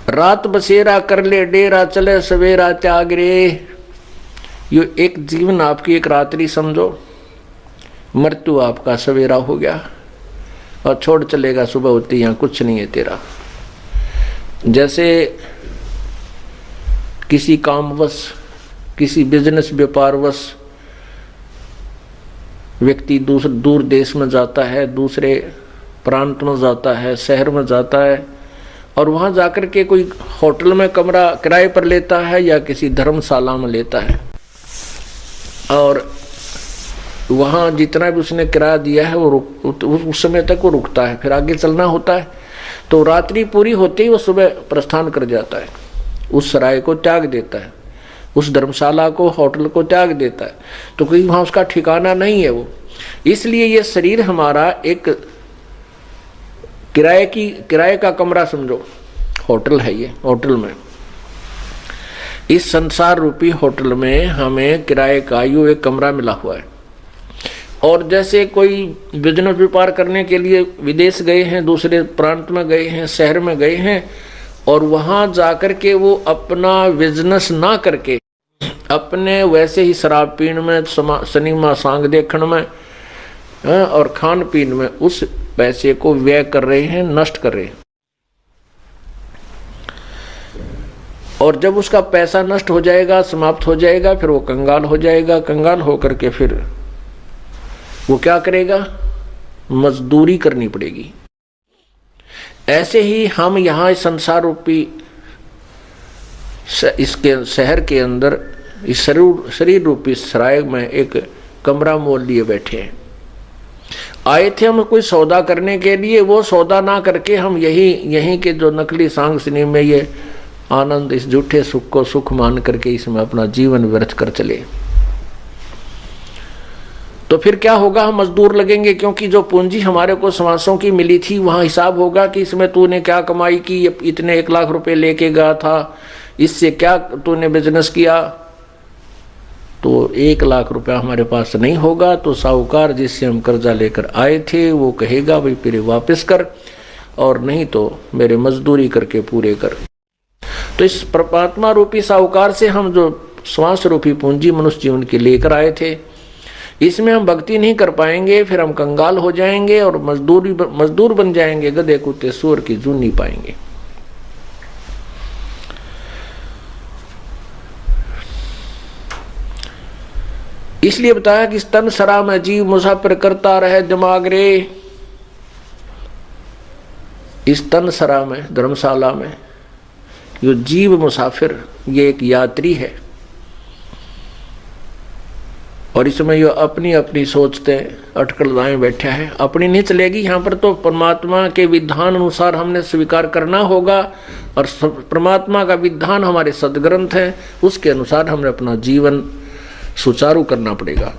रात बसेरा कर ले डेरा चले सवेरा त्याग रे। यो एक जीवन आपकी एक रात्रि समझो, मृत्यु आपका सवेरा हो गया और छोड़ चलेगा सुबह होती, यहाँ कुछ नहीं है तेरा। जैसे किसी कामवश, किसी बिजनेस व्यापारवश व्यक्ति दूर देश में जाता है, दूसरे प्रांत में जाता है, शहर में जाता है, और वहाँ जाकर के कोई होटल में कमरा किराए पर लेता है या किसी धर्मशाला में लेता है, और वहाँ जितना भी उसने किराया दिया है वो उस समय तक वो रुकता है, फिर आगे चलना होता है। तो रात्रि पूरी होते ही वो सुबह प्रस्थान कर जाता है, उस सराय को त्याग देता है, उस धर्मशाला को, होटल को त्याग देता है। तो कोई वहाँ उसका ठिकाना नहीं है वो। इसलिए ये शरीर हमारा एक किराए का कमरा समझो, होटल है ये। होटल में, इस संसार रूपी होटल में हमें किराए का यूं एक कमरा मिला हुआ है। और जैसे कोई बिजनेस व्यापार करने के लिए विदेश गए हैं, दूसरे प्रांत में गए हैं, शहर में गए हैं, और वहां जाकर के वो अपना बिजनेस ना करके अपने वैसे ही शराब पीने में, सिनेमा सांग देखने में और खान पीन में उस पैसे को व्यय कर रहे हैं, नष्ट कर रहे हैं। और जब उसका पैसा नष्ट हो जाएगा, समाप्त हो जाएगा, फिर वो कंगाल हो जाएगा। कंगाल होकर के फिर वो क्या करेगा? मजदूरी करनी पड़ेगी। ऐसे ही हम यहाँ इस संसार रूपी इसके शहर के अंदर इस शरीर रूपी सराय में एक कमरा मोल लिए बैठे हैं। आए थे हम कोई सौदा करने के लिए, वो सौदा ना करके हम यहीं के जो नकली सांग सिनेमा में ये आनंद, इस झूठे सुख को सुख मान करके इसमें अपना जीवन व्यर्थ कर चले। तो फिर क्या होगा? हम मजदूर लगेंगे, क्योंकि जो पूंजी हमारे को समासों की मिली थी वहां हिसाब होगा कि इसमें तूने क्या कमाई की, इतने 1 लाख रुपए लेके गया था, इससे क्या तूने बिजनेस किया। तो 1 लाख रुपया हमारे पास नहीं होगा तो साहूकार जिससे हम कर्जा लेकर आए थे वो कहेगा भाई फिर वापस कर, और नहीं तो मेरे मजदूरी करके पूरे कर। तो इस परमात्मा रूपी साहूकार से हम जो श्वास रूपी पूंजी मनुष्य जीवन की लेकर आए थे, इसमें हम भक्ति नहीं कर पाएंगे, फिर हम कंगाल हो जाएंगे और मजदूर बन जाएंगे, गधे कुत्ते सूअर की जून नहीं पाएंगे। इसलिए बताया कि तन सरा में जीव मुसाफिर करता रहे दिमाग रे। इस तन सरा में, धर्मशाला में, यो जीव मुसाफिर, ये एक यात्री है, और इसमें यो अपनी अपनी सोचते अटकल बैठा है। अपनी नहीं चलेगी यहाँ पर, तो परमात्मा के विधान अनुसार हमने स्वीकार करना होगा, और परमात्मा का विधान हमारे सदग्रंथ है, उसके अनुसार हमें अपना जीवन सुचारू करना पड़ेगा।